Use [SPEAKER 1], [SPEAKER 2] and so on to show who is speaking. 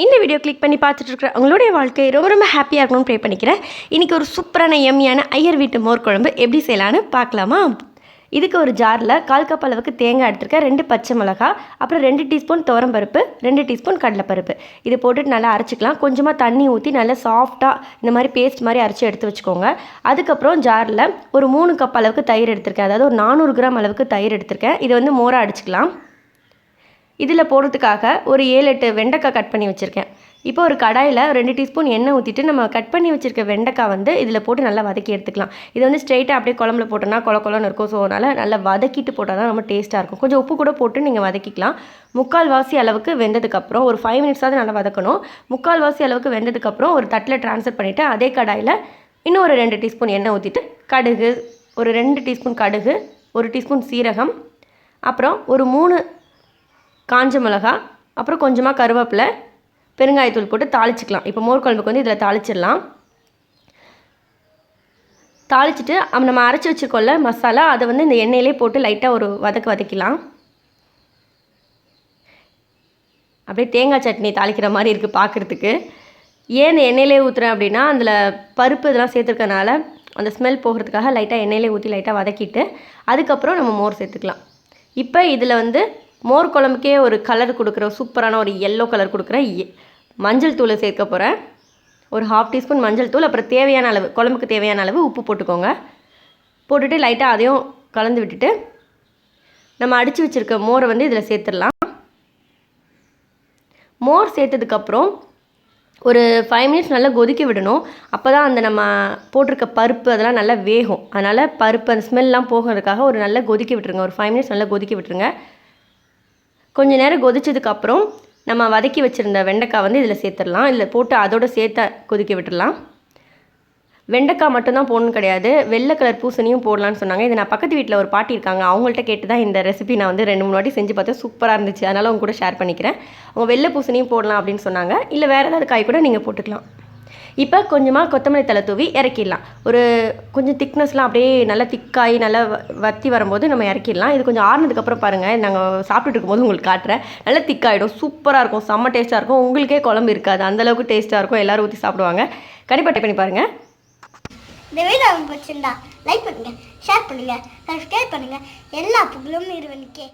[SPEAKER 1] இந்த video click பண்ணி பார்த்துட்டு இருக்கிற உங்களுடைய வாழ்க்கை ரொம்ப ரொம்ப ஹாப்பியாக இருக்கணும்னு ப்ரே பண்ணிக்கிறேன். இன்றைக்கி ஒரு சூப்பரான எம்மியான ஐயர் வீட்டு மோர் குழம்பு எப்படி செய்யலான்னு பார்க்கலாமா? இதுக்கு ஒரு ஜாரில் 1/4 கப் அளவுக்கு தேங்காய் எடுத்துருக்கேன், 2 பச்சை மிளகா, அப்புறம் 2 டீஸ்பூன் துவரம்பருப்பு, 2 டீஸ்பூன் கடலைப்பருப்பு. இது போட்டுட்டு நல்லா அரைச்சிக்கலாம். கொஞ்சமாக தண்ணி ஊற்றி நல்லா சாஃப்டாக இந்த மாதிரி பேஸ்ட் மாதிரி அரைச்சி எடுத்து வச்சுக்கோங்க. அதுக்கப்புறம் ஜாரில் ஒரு 3 கப் அளவுக்கு தயிர் எடுத்திருக்கேன், அதாவது ஒரு 400 கிராம் அளவுக்கு தயிர் எடுத்திருக்கேன். இது வந்து மோராக அடிச்சுக்கலாம். இதில் போடுறதுக்காக ஒரு 7-8 வெண்டைக்காய் கட் பண்ணி வச்சுருக்கேன். இப்போ ஒரு கடாயில் 2 டீஸ்பூன் எண்ணெய் ஊற்றிட்டு நம்ம கட் பண்ணி வச்சுருக்க வெண்டைக்காய் வந்து இதில் போட்டு நல்லா வதக்கி எடுத்துக்கலாம். இது வந்து ஸ்ட்ரெயிட்டாக அப்படியே குழம்புல போட்டோன்னா கொலன்னு இருக்கும். ஸோ அதனால் நல்லா வதக்கிட்டு போட்டால் தான் ரொம்ப டேஸ்ட்டாக இருக்கும். கொஞ்சம் உப்பு கூட போட்டு நீங்கள் வதக்கிக்கலாம். 1/4 வாசி அளவுக்கு வெந்ததுக்கப்புறம் ஒரு 5 மினிட்ஸாவது நல்லா வதக்கணும். 1/4 வாசி அளவுக்கு வெந்ததுக்கப்புறம் ஒரு தட்டில் ட்ரான்ஸ்ஃபர் பண்ணிவிட்டு அதே கடாயில் இன்னும் ஒரு 2 டீஸ்பூன் எண்ணெய் ஊற்றிட்டு கடுகு, ஒரு 2 டீஸ்பூன் கடுகு, 1 டீஸ்பூன் சீரகம், அப்புறம் ஒரு 3 காஞ்ச மிளகா, அப்புறம் கொஞ்சமாக கருவேப்பிலை, பெருங்காயத்தூள் போட்டு தாளிச்சிக்கலாம். இப்போ மோர் குழம்புக்கு வந்து இதில் தாளிச்சிடலாம். தாளிச்சிட்டு நம்ம அரைச்சி வச்சுருக்கோம்ல மசாலா, அதை வந்து இந்த எண்ணெயிலே போட்டு லைட்டாக ஒரு வதக்கலாம். அப்படியே தேங்காய் சட்னி தாளிக்கிற மாதிரி இருக்குது பார்க்குறதுக்கு. ஏன் இந்த எண்ணெயிலே ஊற்றுறேன் அப்படின்னா, அதில் பருப்பு இதெல்லாம் சேர்த்துருக்கனால அந்த ஸ்மெல் போகிறதுக்காக லைட்டாக எண்ணெயிலே ஊற்றி லைட்டாக வதக்கிட்டு அதுக்கப்புறம் நம்ம மோர் சேர்த்துக்கலாம். இப்போ இதில் வந்து மோர் குழம்புக்கே ஒரு கலர் கொடுக்குற சூப்பரான ஒரு எல்லோ கலர் கொடுக்குற மஞ்சள் தூளை சேர்க்க போகிறேன். ஒரு 1/2 டீஸ்பூன் மஞ்சள் தூள், அப்புறம் தேவையான அளவு குழம்புக்கு தேவையான அளவு உப்பு போட்டுக்கோங்க. போட்டுட்டு லைட்டாக அதையும் கலந்து விட்டுட்டு நம்ம அடித்து வச்சுருக்க மோரை வந்து இதில் சேர்த்துடலாம். மோர் சேர்த்ததுக்கப்புறம் ஒரு 5 மினிட்ஸ் நல்லா கொதிக்க விடணும். அப்போ தான் அந்த நம்ம போட்டிருக்க பருப்பு அதெல்லாம் நல்லா வேகும். அதனால் பருப்பு அந்த ஸ்மெல்லாம் போகிறதுக்காக ஒரு நல்லா கொதிக்க விட்டுருங்க. ஒரு 5 மினிட்ஸ் நல்லா கொதிக்க விட்டுருங்க. கொஞ்சம் நேரம் கொதிச்சதுக்கப்புறம் நம்ம வதக்கி வச்சுருந்த வெண்டைக்காய் வந்து இதில் சேர்த்துடலாம். இதில் போட்டு அதோடு சேர்த்து கொதிக்க விட்டுடலாம். வெண்டைக்காய் மட்டும்தான் போடணும் கிடையாது, வெள்ளை கலர் பூசணியும் போடலான்னு சொன்னாங்க. இது நான் பக்கத்து வீட்டில் ஒரு பாட்டி இருக்காங்க, அவங்கள்ட்ட கேட்டு தான் இந்த ரெசிபி நான் வந்து 2-3 வாட்டி செஞ்சு பார்த்தேன். சூப்பராக இருந்துச்சு. அதனால் அவங்க கூட ஷேர் பண்ணிக்கிறேன். அவங்க வெள்ளை பூசணியும் போடலாம் அப்படின்னு சொன்னாங்க. இல்லை வேறு ஏதாவது காய் கூட நீங்கள் போட்டுக்கலாம். இப்போ கொஞ்சமாக கொத்தமல்லி தழை தூவி இறக்கிடலாம். ஒரு கொஞ்சம் திக்னஸ்லாம் அப்படியே நல்லா திக்காகி நல்லா வற்றி வரும்போது நம்ம இறக்கிடலாம். இது கொஞ்சம் ஆறுனதுக்கப்புறம் பாருங்கள், நாங்கள் சாப்பிட்டுட்டு இருக்கும்போது உங்களுக்கு காட்டுறேன். நல்லா திக்காகிடும், சூப்பராக இருக்கும், செம்ம டேஸ்ட்டாக இருக்கும். உங்களுக்கே குழம்பு இருக்காது, அந்தளவுக்கு டேஸ்ட்டாக இருக்கும். எல்லோரும் ஊற்றி சாப்பிடுவாங்க. கண்டிப்பாக ட்ரை பண்ணி பாருங்கள்.
[SPEAKER 2] இந்த வீடியோ உங்களுக்கு பிடிச்சிருந்தா லைக் பண்ணுங்கள், ஷேர் பண்ணுங்கள், சப்ஸ்கிரைப் பண்ணுங்கள். எல்லா புகழும் இறைவனுக்கே.